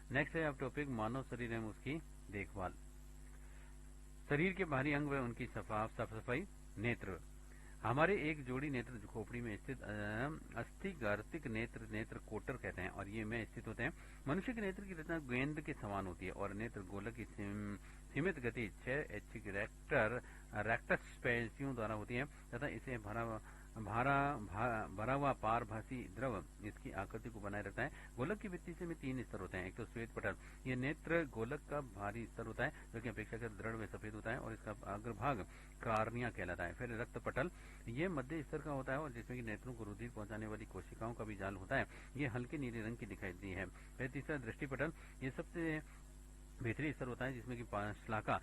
Next है अब topic मानव शरीर एवं उसकी देखभाल। शरीर के बाहरी अंग व उनकी साफ सफाई। नेत्र। हमारे एक जोड़ी नेत्र खोपड़ी में स्थित अस्थिगार्तिक नेत्र नेत्र कोटर कहते हैं और ये में स्थित होते हैं। मनुष्य के नेत्र की रचना गेंद के समान होती है और नेत्र गोलक की सीमित गति 6 रेक्टस पेशियों द्वारा होती है तथा इसे भरा हुआ पारभासी द्रव इसकी आकृति को बनाए रखता है। गोलक की भित्ति में 3 स्तर होते हैं। एक तो श्वेत पटल, ये नेत्र गोलक का भारी स्तर होता है जो कि अपेक्षाकृत दृढ़ व सफेद होता है और इसका अग्रभाग कार्निया कहलाता है। फिर रक्त पटल, ये मध्य स्तर का होता है और जिसमें कि नेत्रों को रुधिर पहुंचाने वाली कोशिकाओं का भी जाल होता है। ये हल्के नीले रंग की दिखाई दी है। फिर तीसरा दृष्टि पटल, ये सबसे भीतरी स्तर होता है जिसमें कि श्लाका,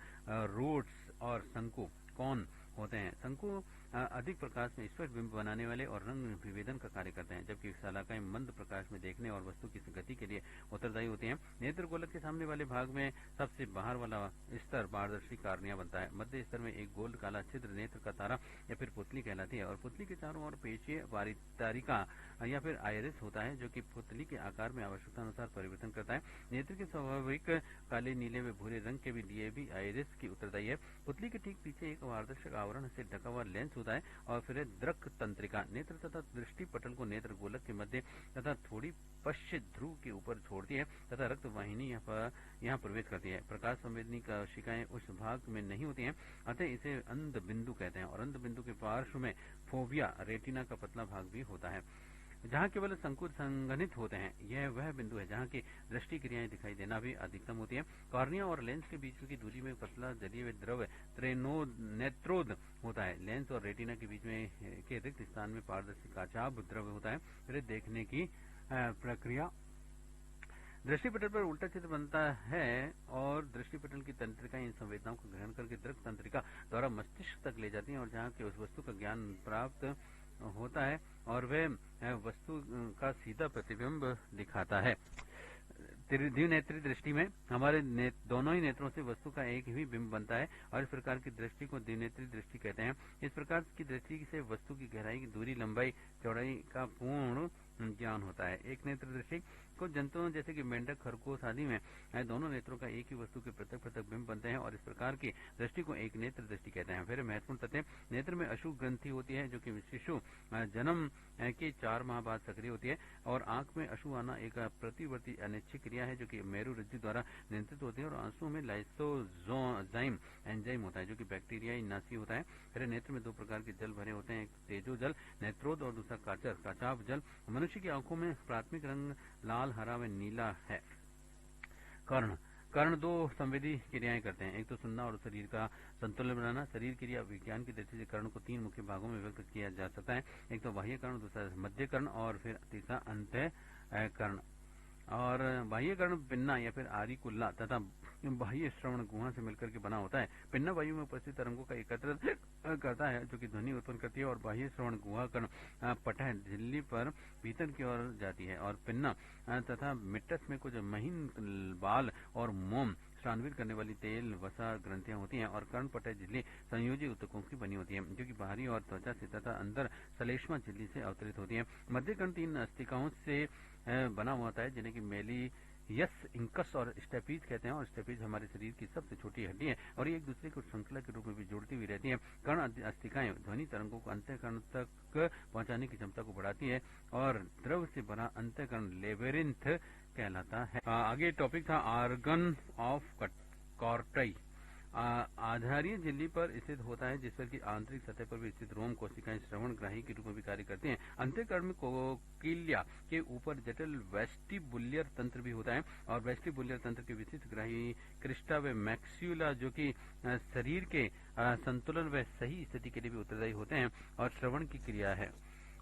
रूट्स और शंकु कौन होते हैं। शंकु अधिक प्रकाश में स्पष्ट बिंब बनाने वाले और रंग विभेदन का कार्य करते हैं, जबकि शलाकाएं मंद प्रकाश में देखने और वस्तु की गति के लिए उत्तरदायी होती हैं। नेत्र गोलक के सामने वाले भाग में सबसे बाहर वाला स्तर पारदर्शी कार्निया बनता है। मध्य स्तर में एक गोल काला छिद्र नेत्र का तारा या फिर पुतली कहलाती है और पुतली के चारों ओर पेशीय वारितारिका या फिर आयरिस होता है जो कि पुतली के आकार में आवश्यकता अनुसार परिवर्तन करता है। नेत्र के स्वाभाविक काले, नीले व भूरे रंग के भी लिए भी आयरिस की उत्तरदायी है। पुतली के ठीक पीछे एक पारदर्शक आवरण से ढका हुआ लेंस होता है और फिर दृक तंत्रिका नेत्र तथा दृष्टि पटल को नेत्र गोलक के मध्य तथा थोड़ी पश्चिम ध्रुव के ऊपर छोड़ती है तथा रक्त वाहिनी यहाँ प्रवेश करती है। प्रकाश संवेदनी कोशिकाएं उस भाग में नहीं होती हैं, अतः इसे अंध बिंदु कहते हैं और अंध बिंदु के पार्श्व में फोविया रेटिना का पतला भाग भी होता है जहाँ केवल संकुल संघनित होते हैं। यह वह बिंदु है जहाँ की दृष्टि क्रियाएं दिखाई देना भी अधिकतम होती है। कॉर्निया और लेंस के बीच की दूरी में पतला जलीय द्रव नेत्रोद होता है। लेंस और रेटिना के बीच में के रिक्त स्थान में पारदर्शी काचाभ द्रव होता है। फिर देखने की प्रक्रिया। दृष्टिपटल पर उल्टा चित्र बनता है और दृष्टिपटल की तंत्रिका इन संवेदनाओं को ग्रहण करके दृक तंत्रिका द्वारा मस्तिष्क तक ले जाती है और जहाँ के उस वस्तु का ज्ञान प्राप्त होता है और वह वस्तु का सीधा प्रतिबिंब दिखाता है। द्विनेत्री दृष्टि में हमारे दोनों ही नेत्रों से वस्तु का एक ही बिंब बनता है और इस प्रकार की दृष्टि को द्विनेत्री दृष्टि कहते हैं। इस प्रकार की दृष्टि से वस्तु की गहराई की दूरी, लंबाई, चौड़ाई का पूर्ण ज्ञान होता है। एक नेत्र दृष्टि कुछ जंतुओं जैसे कि मेंढक, खरगोश आदि में दोनों नेत्रों का एक ही वस्तु के पृथक पृथक बिंब बनते हैं और इस प्रकार की दृष्टि को एक नेत्र दृष्टि कहते हैं। फिर महत्वपूर्ण तथ्य, नेत्र में अशु ग्रंथि होती है जो कि शिशु जन्म के 4 माह बाद सक्रिय होती है और आंख में अशु आना एक प्रतिवर्ती अनिच्छिक क्रिया है जो कि मेरु रज्जु द्वारा नियंत्रित होती है और आंसुओं में लाइसोजाइम एंजाइम होता है जो कि बैक्टीरियाई नासी होता है। फिर नेत्र में 2 प्रकार के जल भरे होते हैं, एक तेजो जल नेत्रोद और दूसरा काचाभ जल। मनुष्य की आंखों में प्राथमिक रंग लाल, हरा व नीला है। कर्ण 2 संवेदी क्रियाएं करते हैं, एक तो सुनना और शरीर का संतुलन बनाना। शरीर क्रिया विज्ञान की दृष्टि से कर्ण को 3 मुख्य भागों में व्यक्त किया जा सकता है, एक तो बाह्य कर्ण, दूसरा मध्य कर्ण और फिर तीसरा अंतः कर्ण। और बाह्य कर्ण पिन्ना या फिर आरिकुल्ला तथा बाह्य श्रवण गुहा से मिलकर के बना होता है। पिन्ना वायु में उपस्थित तरंगों का एकत्रित करता है जो कि ध्वनि उत्पन्न करती है और बाह्य श्रवण गुहा कर्ण पटह झिल्ली पर भीतर की ओर जाती है और पिन्ना तथा मिट्टस में कुछ महीन बाल और मोम श्रान्वित करने वाली तेल वसा ग्रंथियां होती हैं और कर्ण पटह झिल्ली संयोजी ऊतकों की बनी होती है जो कि बाहरी और त्वचा से तथा अंदर श्लेष्मा झिल्ली से अवतरित होती है। मध्य कर्ण 3 अस्थिकाओं से बना हुआ होता है जिन्हें कि मेलियस, इंकस और स्टेपीज कहते हैं और स्टेपीज हमारे शरीर की सबसे छोटी हड्डी है और ये एक दूसरे को श्रृंखला के रूप में भी जुड़ती हुई रहती है। कर्ण अस्थिकाएं ध्वनि तरंगों को अंतःकरण तक पहुंचाने की क्षमता को बढ़ाती है और द्रव से बना अंतःकरण लेबेरिंथ कहलाता है। आगे टॉपिक था आर्गन ऑफ कॉर्टाई। आधारीय झिल्ली पर स्थित होता है जिस पर की आंतरिक सतह पर भी स्थित रोम कोशिकाएं श्रवण ग्राही के रूप में भी कार्य करती हैं। अंतःकर्ण में कोकिलिया के ऊपर जटिल वेस्टिबुलियर तंत्र भी होता है और वेस्टिबुलियर तंत्र के विशिष्ट ग्राही क्रिस्टा व मैक्स्यूला जो कि शरीर के संतुलन व सही स्थिति के लिए भी उत्तरदायी होते हैं और श्रवण की क्रिया है।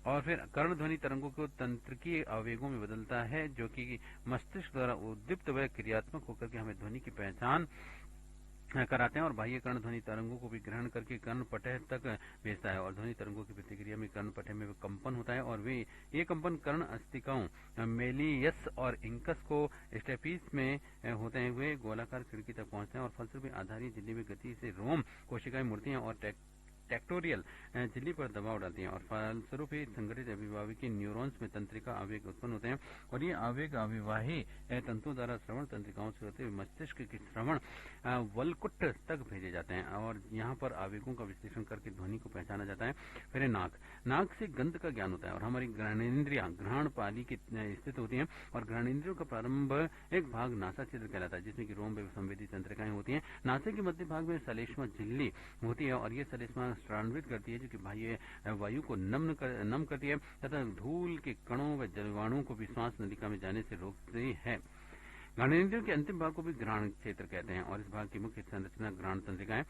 और फिर कर्ण ध्वनि तरंगों को तंत्रिकीय आवेगों में बदलता है जो कि मस्तिष्क द्वारा उद्दीप्त व क्रियात्मक होकर के हमें ध्वनि की पहचान कराते हैं और बाह्य कर्ण ध्वनि तरंगों को भी ग्रहण करके कर्ण पटह तक भेजता है और ध्वनि तरंगों की प्रतिक्रिया में कर्ण पटह में कंपन होता है और ये कंपन कर्ण अस्थिकाओं मेलियस और इंकस को स्टेपीज में होते हुए गोलाकार खिड़की तक पहुंचते हैं और फलस्वरूप आधारीय झिल्ली में गति से रोम कोशिकाएं मुड़ती हैं और टेक्टोरियल झिल्ली पर दबाव डालती हैं और फलस्वरूप ही संगठित अभिभावकी न्यूरॉन्स में तंत्रिका आवेग उत्पन्न होते हैं और ये आवेग अविवाही तंतुओं द्वारा श्रवण तंत्रिकाओं से होते हुए मस्तिष्क के श्रवण वलकुट तक भेजे जाते हैं और यहाँ पर आवेगों का विश्लेषण करके ध्वनि को पहचाना जाता है। फिर नाक से गंध का ज्ञान होता है और हमारी घ्राणेन्द्रियां घ्राण पाली की स्थित होती हैं और घ्राणेन्द्रियों का प्रारंभ एक भाग नासा छिद्र कहलाता है जिसमें कि रोम संवेदी तंत्रिकाएं होती हैं। नासा के मध्य भाग में श्लेष्मा झिल्ली होती है और ये श्लेष्मा स्त्रान्वित करती है जो कि बाह्य वायु को नम करती है तथा धूल के कणों व जलवाणुओं को भी श्वास नलिका में जाने से रोकती है। घ्राणेन्द्रियों के अंतिम भाग को भी घ्राण क्षेत्र कहते हैं और इस भाग की मुख्य संरचना घ्राण तंत्रिका है।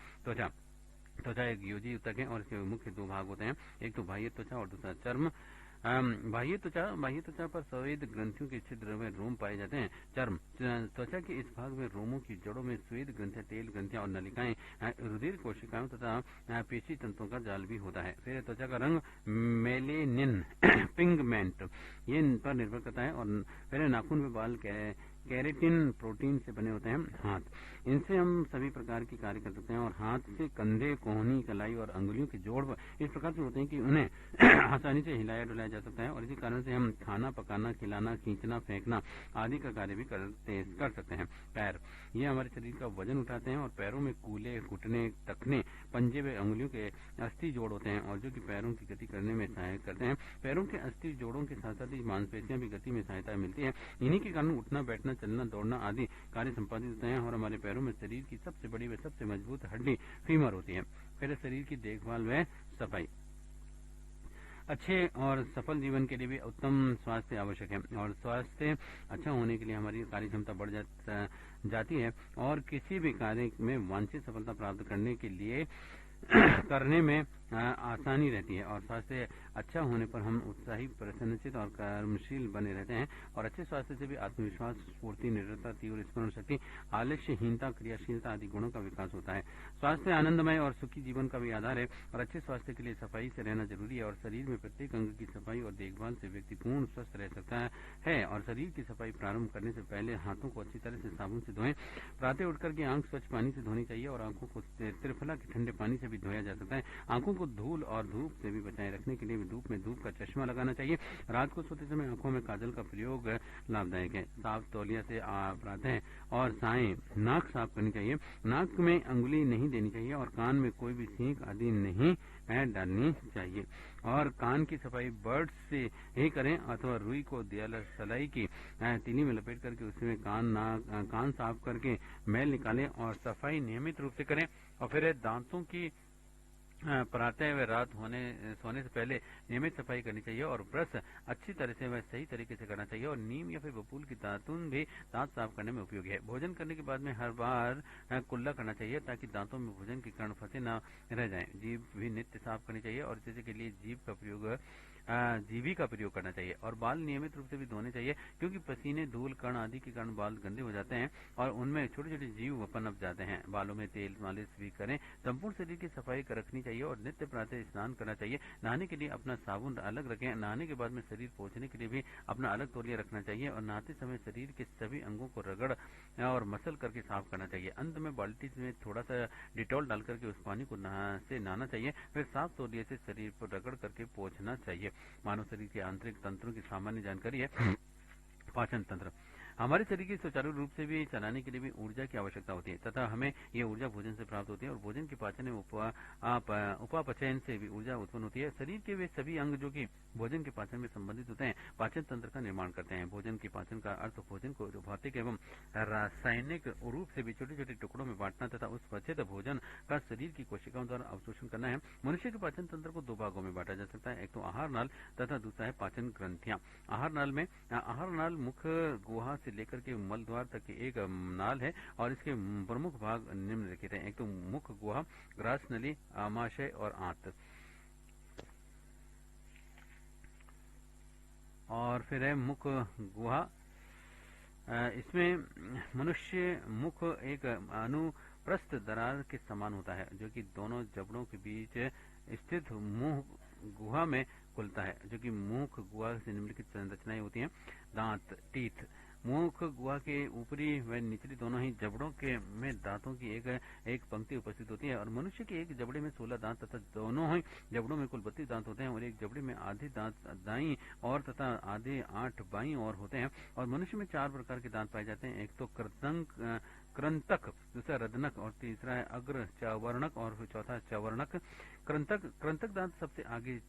त्वचा एक योजी ऊतक है और इसके मुख्य दो भाग होते हैं, एक तो बाह्य त्वचा और दूसरा चर्म। बाह्य त्वचा पर स्वेद ग्रंथियों के छिद्र में रोम पाए जाते हैं। चर्म त्वचा के इस भाग में रोमों की जड़ों में स्वेद ग्रंथियां, तेल ग्रंथियां और नलिकाएं, रुधिर कोशिकाओं तथा पेशी तंतुओं का जाल भी होता है। फिर त्वचा का रंग मेलेनिन पिगमेंट ये इन पर निर्भर करता है और फिर नाखून में बाल कैरेटिन प्रोटीन से बने होते हैं। हाथ इनसे हम सभी प्रकार की कार्य कर सकते हैं और हाथ से कंधे, कोहनी, कलाई और अंगुलियों के जोड़ इस प्रकार से होते हैं कि उन्हें आसानी से हिलाया डुलाया जा सकता है और इसी कारण से हम खाना पकाना, खिलाना, खींचना, फेंकना आदि का कार्य भी कर सकते हैं। पैर ये हमारे शरीर का वजन उठाते हैं और पैरों में कूले, घुटने, टखने, पंजे व अंगुलियों के अस्थि जोड़ होते हैं और जो कि पैरों की गति करने में सहायक करते हैं। पैरों के अस्थि जोड़ों के साथ साथ ही मांसपेशियां भी गति में सहायता मिलती है। इन्हीं के कारण उठना, बैठना, चलना, दौड़ना आदि कार्य संपादित होते हैं और हमारे पैरों में शरीर की सबसे बड़ी व सबसे मजबूत हड्डी फीमर होती है। फिर शरीर की देखभाल व सफाई अच्छे और सफल जीवन के लिए भी उत्तम स्वास्थ्य आवश्यक है और स्वास्थ्य अच्छा होने के लिए हमारी कार्य क्षमता बढ़ जाती है और किसी भी कार्य में वांछित सफलता प्राप्त करने के लिए करने में आसानी रहती है और स्वास्थ्य अच्छा होने पर हम उत्साही, प्रसन्नचित और कर्मशील बने रहते हैं और अच्छे स्वास्थ्य से भी आत्मविश्वास, स्फूर्ति, निरंतरता, तीव्र स्मरण शक्ति, आलस्यहीनता, क्रियाशीलता आदि गुणों का विकास होता है। स्वास्थ्य आनंदमय और सुखी जीवन का भी आधार है और अच्छे स्वास्थ्य के लिए सफाई से रहना जरूरी है और शरीर में प्रत्येक अंग की सफाई और देखभाल से व्यक्ति पूर्ण स्वस्थ रह सकता है और शरीर की सफाई प्रारंभ करने से पहले हाथों को अच्छी तरह से साबुन से धोएं। प्रातः उठकर के आंख स्वच्छ पानी से धोनी चाहिए और आंखों को त्रिफला के ठंडे पानी से भी धोया जा सकता है। आंखों को धूल और धूप से भी बचाए रखने के लिए धूप में धूप का चश्मा लगाना चाहिए। रात को सोते समय आंखों में काजल का प्रयोग लाभदायक है। साफ तौलिया से प्रातः और सायं नाक साफ करनी चाहिए। नाक में अंगुली नहीं देनी चाहिए और कान में कोई भी सींक आदि नहीं डालनी चाहिए और कान की सफाई बर्ड्स से ही करें अथवा रुई को सलाई की तीली में लपेट करके उसमें कान साफ करके मैल निकालें और सफाई नियमित रूप से करें और फिर दांतों की प्रातः व रात सोने से पहले नियमित सफाई करनी चाहिए और ब्रश अच्छी तरह से व सही तरीके से करना चाहिए और नीम या फिर बबूल की दातुन भी दांत साफ करने में उपयोगी है। भोजन करने के बाद में हर बार कुल्ला करना चाहिए ताकि दांतों में भोजन के कण फंसे न रह जाएं। जीभ भी नित्य साफ करनी चाहिए और जैसे के लिए जीभी का प्रयोग करना चाहिए और बाल नियमित रूप से भी धोने चाहिए क्योंकि पसीने, धूल, कण आदि के कारण बाल गंदे हो जाते हैं और उनमें छोटे छोटे जीव पनप जाते हैं। बालों में तेल मालिश भी करें। संपूर्ण शरीर की सफाई रखनी चाहिए और नित्य प्रातः स्नान करना चाहिए। नहाने के लिए अपना साबुन अलग रखें। नहाने के बाद में शरीर पोंछने के लिए भी अपना अलग तौलिया रखना चाहिए और नहाते समय शरीर के सभी अंगों को रगड़ और मसल करके साफ करना चाहिए। अंत में बाल्टी में थोड़ा सा डिटॉल डाल करके उस पानी को नहाना चाहिए। फिर साफ तौलिए से शरीर पर रगड़ करके पोंछना चाहिए। मानव शरीर के आंतरिक तंत्रों की सामान्य जानकारी है। पाचन तंत्र हमारे शरीर की सुचारू रूप से भी चलाने के लिए भी ऊर्जा की आवश्यकता होती है तथा हमें यह ऊर्जा भोजन से प्राप्त होती है और भोजन के पाचन एवं उपापचयन से भी ऊर्जा उत्पन्न होती है। शरीर के वे सभी अंग जो कि भोजन के पाचन में संबंधित होते हैं पाचन तंत्र का निर्माण करते हैं। भोजन के पाचन का अर्थ भोजन को भौतिक एवं रासायनिक रूप से भी छोटे छोटे टुकड़ों में बांटना तथा उस पचित भोजन का शरीर की कोशिकाओं द्वारा अवशोषण करना है। मनुष्य के पाचन तंत्र को दो भागों में बांटा जा सकता है, एक तो आहार नाल तथा दूसरा है पाचन ग्रंथियां। आहार नाल मुख्य गुहा से लेकर के मल द्वार तक की एक नाल है और इसके प्रमुख भाग निम्नलिखित हैं। एक तो मुख्य गुहा, ग्रास नली, आमाशय और आंत और फिर है मुख्य गुहा। इसमें मनुष्य मुख एक अनुप्रस्थ दरार के समान होता है जो कि दोनों जबड़ों के बीच स्थित मुंह गुहा में खुलता है जो कि मुख गुहा से निम्नलिखित संरचनाएं होती हैं। दांत, टीथ मुख गुहा के ऊपरी व निचली दोनों ही जबड़ों के में दांतों की एक पंक्ति उपस्थित होती है और मनुष्य के एक जबड़े में 16 दांत तथा दोनों ही जबड़ों में कुल 32 दांत होते हैं और एक जबड़े में आधे दांत दाईं और तथा आधे 8 बाईं ओर होते हैं। और मनुष्य में 4 प्रकार के दांत पाए जाते हैं। एक तो कृंतक, दूसरा रदनक और तीसरा है अग्र चवर्णक और चौथा चवर्णक। कृंतक दांत सबसे आगे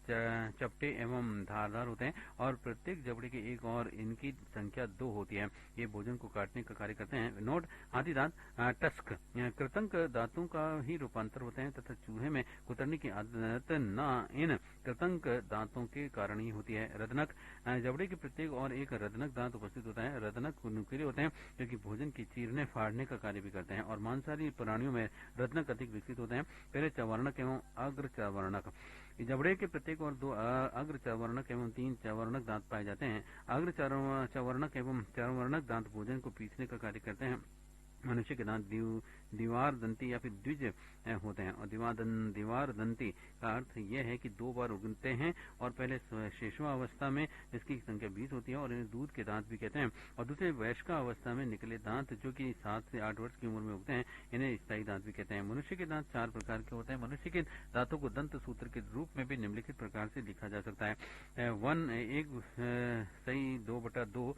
चपटे एवं धारदार होते हैं और प्रत्येक जबड़े के एक और इनकी संख्या 2 होती है। ये भोजन को काटने का कार्य करते हैं। नोट: हाथी दांत टस्क कृंतक दांतों का ही रूपांतर होते हैं तथा चूहे में कुतरने की आदत न इन कृंतक दांतों के कारण ही होती है। रदनक जबड़े के प्रत्येक और एक रदनक दांत उपस्थित होता है। रदनक नुकीले होते हैं जो कि भोजन की चीरने फाड़ने का कार्य भी करते हैं और मांसाहारी प्राणियों में रदनक अधिक विकसित होते हैं। पहले चवर्णक एवं अग्र चवर्णक। जबड़े के प्रत्येक और 2 अग्र चवर्णक एवं 3 चवर्णक दांत पाए जाते हैं। अग्र चवर्णक एवं चवर्णक दांत भोजन को पीसने का कार्य करते हैं। मनुष्य के दांत दीवार दंती या फिर द्विज होते हैं और दीवार दंती का अर्थ यह है कि 2 बार उगते हैं और पहले शेषवावस्था में इसकी संख्या 20 होती है और इन्हें दूध के दांत भी कहते हैं और दूसरे वयस्का अवस्था में निकले दांत जो कि 7 से 8 वर्ष की उम्र में उगते हैं इन्हें स्थायी दांत भी कहते हैं। मनुष्य के दांत 4 प्रकार के होते हैं। मनुष्य के दांतों को दंत सूत्र के रूप में भी निम्नलिखित प्रकार से लिखा जा सकता है। 1 सही 2/2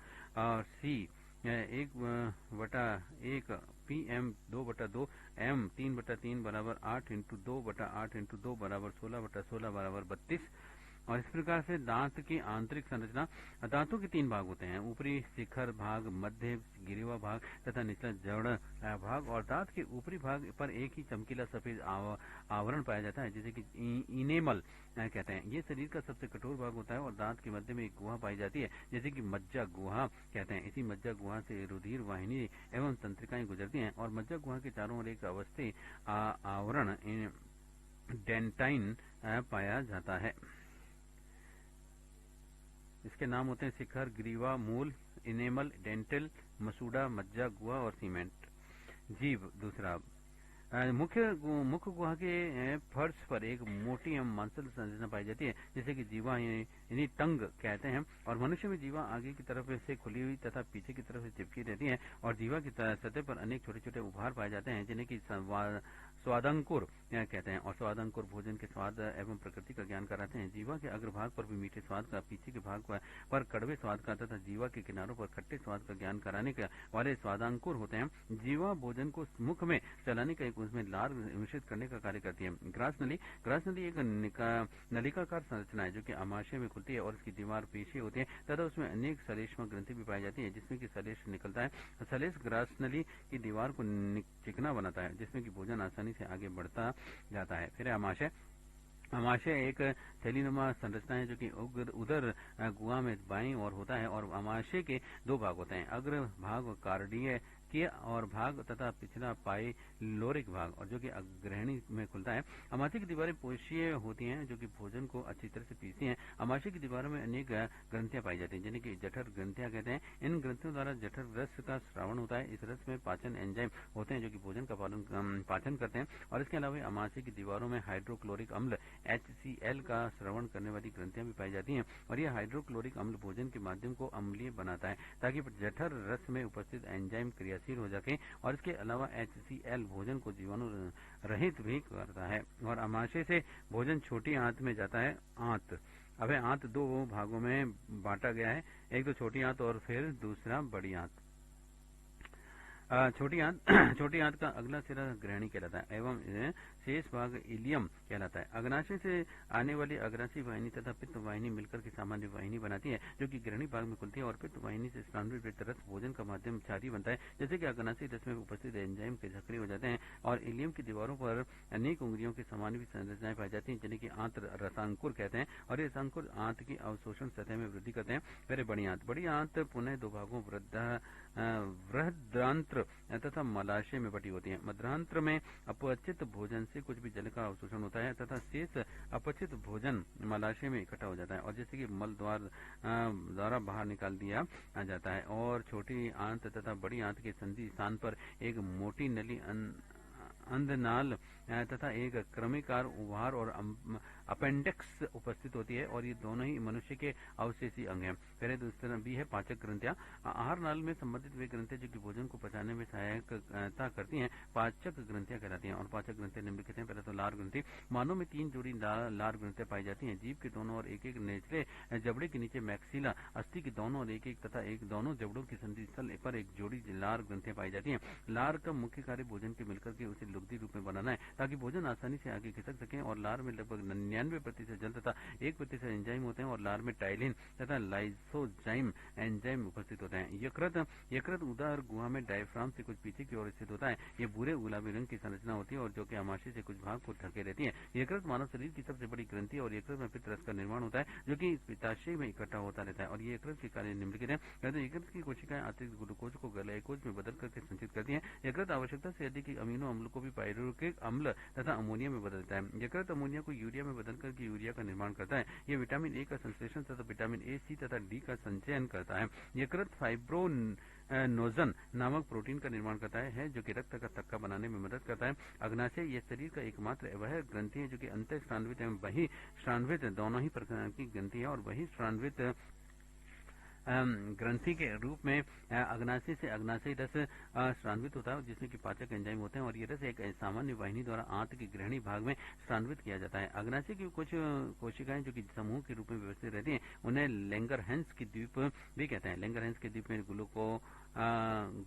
सी 1/1 PM 2/2 M 3/3 बराबर 8 × 2/8 × 2 बराबर 16/16 बराबर 32। और इस प्रकार से दांत की आंतरिक संरचना। दांतों के 3 भाग होते हैं: ऊपरी शिखर भाग, मध्य गिरिवा भाग तथा निचला जड़ भाग। और दांत के ऊपरी भाग पर एक ही चमकीला सफेद आवरण पाया जाता है जिसे कि इनेमल कहते हैं। ये शरीर का सबसे कठोर भाग होता है और दांत के मध्य में एक गुहा पाई जाती है जैसे कि मज्जा गुहा कहते हैं। इसी मज्जा गुहा से रुधिर वाहिनी एवं तंत्रिकाएं गुजरती हैं और मज्जा गुहा के चारों ओर एक अवस्थी आवरण डेंटाइन पाया जाता है। इसके नाम होते हैं शिखर, ग्रीवा, मूल, इनेमल, डेंटल, मसूड़ा, मज्जा गुहा और सीमेंट। जीभ दूसरा। मुख्य गुहा के फर्श पर एक मोटी एवं मांसल संरचना पाई जाती है जिसे कि जीवा यानी टंग कहते हैं। और मनुष्य में जीवा आगे की तरफ से खुली हुई तथा पीछे की तरफ से चिपकी रहती है और जीवा की सतह पर अनेक छोटे छोटे उभार पाए जाते हैं जिन्हें कि स्वादंकुर कहते हैं। और स्वादंकुर भोजन के स्वाद एवं प्रकृति का ज्ञान कराते हैं। जीवा के अग्रभाग पर भी मीठे स्वाद का, पीछे के भाग पर कड़वे स्वाद का तथा जीवा के किनारों पर खट्टे स्वाद का ज्ञान कराने के वाले स्वादांकुर होते हैं। जीवा भोजन को मुख में चलाने का उसमें लार मिश्रित करने का कार्य करती है। ग्रास नली एक नलिकाकार संरचना है जो कि आमाशय में खुलती है और इसकी दीवार पेशी होती है तथा उसमें अनेक सलेष्मा ग्रंथि भी पाई जाती है जिसमें कि सलेश निकलता है। सलेश ग्रास नली की दीवार को चिकना बनाता है जिसमें कि भोजन आसानी से आगे बढ़ता जाता है। फिर अमाशय एक थैलीनुमा संरचना है जो कि उदर गुहा में बाईं ओर होता है और अमाशय के 2 भाग होते हैं: अग्र भाग कार्डिय और भाग तथा पिछला पाइलोरिक भाग और जो कि अग्रहणी में खुलता है। अमाशय की दीवारें पोषीय होती हैं जो कि भोजन को अच्छी तरह से पीसती हैं। अमाशय की दीवारों में अनेक ग्रंथियां पाई जाती हैं जिन्हें कि जठर ग्रंथियां कहते हैं। इन ग्रंथियों द्वारा जठर रस का श्रावण होता है। इस रस में पाचन एंजाइम होते हैं जो कि भोजन का पाचन करते हैं। और इसके अलावा अमाशय की दीवारों में हाइड्रोक्लोरिक अम्ल HCl का श्रवण करने वाली ग्रंथियां भी पाई जाती हैं और यह हाइड्रोक्लोरिक अम्ल भोजन के माध्यम को अम्लीय बनाता है ताकि जठर रस में उपस्थित एंजाइम क्रियाशील हो सके। और इसके अलावा HCl भोजन को जीवाणु रहित भी करता है। और अमाशय से भोजन छोटी आंत में जाता है। अब आंत 2 भागों में बांटा गया है, एक तो छोटी आंत और फिर दूसरा बड़ी आंत। छोटी आंत का अगला सिरा ग्रहणी कहलाता है एवं शेष भाग इलियम कहलाता है। अग्नाशय से आने वाली अग्रासी वाहिनी तथा पित्त वाहिनी मिलकर के सामान्य वाहिनी बनाती है जो कि ग्रहणी भाग में खुलती है और पित्त वाहिनी से स्नानुवृत्त रस भोजन का माध्यम क्षारीय बनता है जैसे कि अग्नासी रस में उपस्थित एंजाइम के सक्रिय हो जाते हैं। और इलियम की दीवारों पर अनेक उंगलियों के समान भी संरचनाएं पाई जाती हैं जिन्हें कि आंत रसांकुर कहते हैं और ये रसांकुर आंत की अवशोषण सतह में वृद्धि करते हैं। फिर बड़ी आंत पुनः 2 भागों बृहद्रांत्र तथा मलाशय में बटी होती है। मध्यांत्र में अपचित भोजन से कुछ भी जल का अवशोषण होता है तथा शेष अपचित भोजन मलाशय में इकट्ठा हो जाता है और जैसे कि मल द्वारा बाहर निकाल दिया जाता है। और छोटी आंत तथा बड़ी आंत के संधि स्थान पर एक मोटी नली अंधनाल तथा एक क्रमिकार उभार और अपेंडिक्स उपस्थित होती है, और ये दोनों ही मनुष्य के अवशेषी अंग हैं। पहले दूसरा बी है पाचक ग्रंथियां। आहार नाल में संबंधित वे ग्रंथियां जो कि भोजन को पचाने में सहायता करती हैं, पाचक ग्रंथियां कहलाती हैं। और पाचक ग्रंथियां निम्नलिखित हैं। पहले तो लार ग्रंथि। मानव में 3 जोड़ी लार ग्रंथियां पाई जाती हैं। जीभ के दोनों और एक एक निचले जबड़े के नीचे मैक्सिला, अस्थि के दोनों और एक एक तथा एक दोनों जबड़ों की संधि स्थल पर एक जोड़ी लार ग्रंथियां पाई जाती हैं। लार का मुख्य कार्य भोजन के मिलकर के उसे लुगदी रूप में बनाना है, ताकि भोजन आसानी से आगे खिसक सके। और लार में लगभग 99% जल तथा 1% एंजाइम होते हैं, और लार में टाइलिन तथा लाइसोजाइम एंजाइम उपस्थित होते हैं। यकृत उदर गुहा में डायफ्राम से कुछ पीछे की ओर स्थित होता है। ये भूरे गुलाबी रंग की संरचना होती है, और जो कि आमाशय से कुछ भाग को ढके रहती है। यकृत मानव शरीर की सबसे बड़ी ग्रंथि, और यकृत में पित्त रस का निर्माण होता है, जो कि पित्ताशय में इकट्ठा होता रहता है। और ये यकृत के कार्य निम्नलिखित है। यकृत की कोशिकाएं अतिरिक्त ग्लूकोज को ग्लाइकोज में बदल करके संचित करती हैं। यकृत आवश्यकता से अधिक अमीनो अम्ल को भी पायरुविक अम्ल तथा अमोनिया में बदल देता है। यकृत अमोनिया को यूरिया में बदल करके यूरिया का निर्माण करता है। ये विटामिन ए का संश्लेषण तथा विटामिन ए, सी तथा डी का संचयन करता है। यकृत फाइब्रोनोजन नामक प्रोटीन का निर्माण करता है, जो कि रक्त का थक्का बनाने में मदद करता है। अग्नाशय यह शरीर का एकमात्र वह ग्रंथि है जो कि अंतःस्रावित एवं बहिःस्रावित दोनों ही प्रकार की ग्रंथि है। और बहिःस्रावित ग्रंथि के रूप में अग्नाशय से अग्नाशयी रस स्रावित होता है, जिसमें कि पाचक एंजाइम होते हैं। और ये रस एक सामान्य वाहिनी द्वारा आंत के ग्रहणी भाग में स्रावित किया जाता है। अग्नाशय की कुछ कोशिकाएं जो कि समूह के रूप में व्यवस्थित रहती हैं, उन्हें लैंगरहैंस की द्वीप भी कहते हैं। लैंगरहैंस के द्वीप में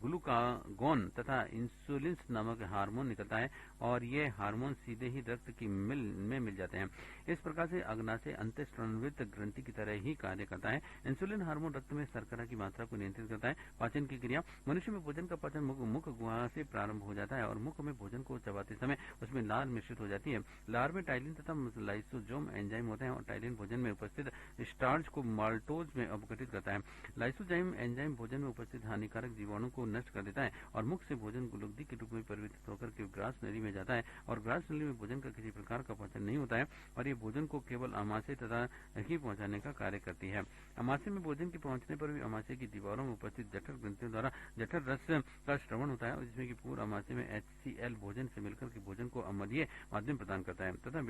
ग्लूकागोन तथा इंसुलिन नामक हार्मोन निकलता है, और ये हार्मोन सीधे ही रक्त की मिल जाते हैं। इस प्रकार से अग्नाशय अंतःस्रावित ग्रंथि की तरह ही कार्य करता है। इंसुलिन हार्मोन रक्त में शर्करा की मात्रा को नियंत्रित करता है। पाचन की क्रिया। मनुष्य में भोजन का पाचन मुख गुहा से प्रारंभ हो जाता है, और मुख में भोजन को चबाते समय उसमें लार मिश्रित हो जाती है। लार में टाइलिन तथा लाइसोजोम एंजाइम होते हैं, और टाइलिन भोजन में उपस्थित स्टार्च को माल्टोज में अपघटित करता है। लाइसोजाइम एंजाइम भोजन में उपस्थित हानिकारक जीवाणु को नष्ट कर देता है, और मुख से भोजन लुगदी के रूप में परिवर्तित होकर के ग्रास नली में जाता है। और ग्रास नली में भोजन का किसी प्रकार का पाचन नहीं होता है, और ये भोजन को केवल आमाशय तथा ही पहुंचाने का कार्य करती है। आमाशय में भोजन के पहुंचने पर भी आमाशय की दीवारों में उपस्थित जठर ग्रंथियों द्वारा जठर रस का श्रवण होता है, जिसमें कि पूर्व आमाशय में HCl भोजन से मिलकर के भोजन को अम्लीय माध्यम प्रदान करता है तथा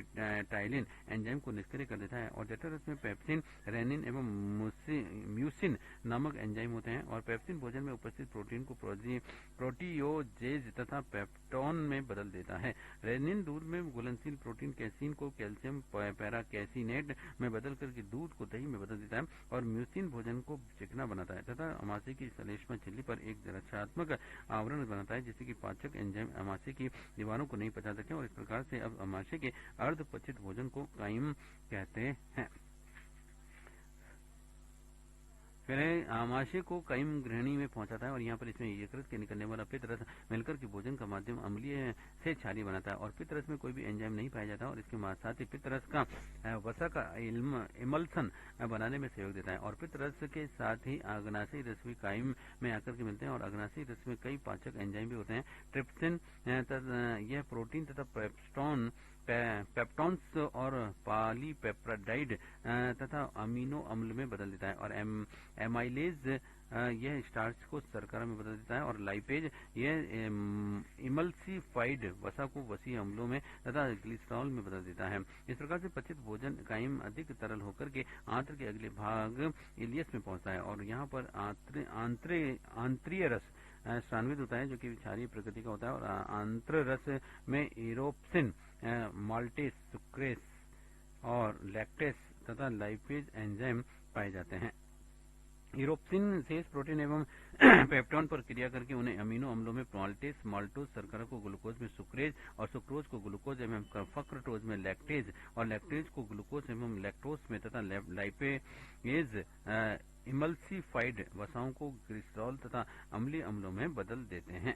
टाइलिन एंजाइम को निष्क्रिय कर देता है। और जठर रस में पेप्सिन, रेनिन एवं म्यूसिन नामक एंजाइम होते हैं। और पेप्सिन भोजन में उपस्थित प्रोटीन को प्रोटीओजेज तथा पेप्टोन में बदल देता है। रेनिन दूध में घुलनशील प्रोटीन कैसीन को कैल्शियम पैराकैसिनेट में बदल करके दूध को दही में बदल देता है। और म्यूसिन भोजन को चिकना बनाता है तथा आमाशय की श्लेष्मा झिल्ली पर एक रक्षात्मक आवरण बनाता है, जिससे कि पाचक एंजाइम आमाशय की दीवारों को नहीं पचा सके। और इस प्रकार से अब आमाशय के अर्धपचित भोजन को काइम कहते हैं। फिर आमाशय को काइम ग्रहणी में पहुंचाता है, और यहाँ पर इसमें यकृत के निकलने वाला पित्त रस मिलकर के भोजन का माध्यम अम्लीय से क्षारीय बनाता है। और पित्त रस में कोई भी एंजाइम नहीं पाया जाता, और इसके साथ ही पित्त रस का वसा का इमल्सन बनाने में सहयोग देता है। और पित्त रस के साथ ही अग्नाशयी रस भी काइम में आकर के मिलते हैं, और अग्नाशयी रस में कई पाचक एंजाइम भी होते हैं। ट्रिप्सिन यह प्रोटीन तथा पेप्टोन्स और पॉलीपेप्टाइड तथा अमीनो अम्ल में बदल देता है। और एमाइलेज यह स्टार्च को शर्करा में बदल देता है। और लाइपेज यह इमल्सिफाइड वसा को वसी अम्लों में तथा ग्लिसरॉल में बदल देता है। इस प्रकार से पचित भोजन काइम अधिक तरल होकर के आंत्र के अगले भाग इलियस में पहुंचता है, और यहाँ पर आंत्रीय रस स्रावित होता है, जो कि क्षारीय प्रकृति का होता है। और आंत्र रस में इरोप्सिन, माल्टेस, सुक्रेस और लैक्टेस तथा लाइपेज एंजाइम पाए जाते हैं। यूरोप्सिन शेष प्रोटीन एवं पेप्टोन पर क्रिया करके उन्हें अमीनो अम्लों में माल्टोज शर्करा को ग्लूकोज में सुक्रेज, और सुक्रोज को ग्लूकोज एवं फक्रोज में लैक्टेज, और लैक्टेज को ग्लूकोज एवं लैक्टोज में तथा लाइपेज इमल्सिफाइड वसाओं को ग्लिसरॉल तथा अम्लीय अम्लों में बदल देते हैं।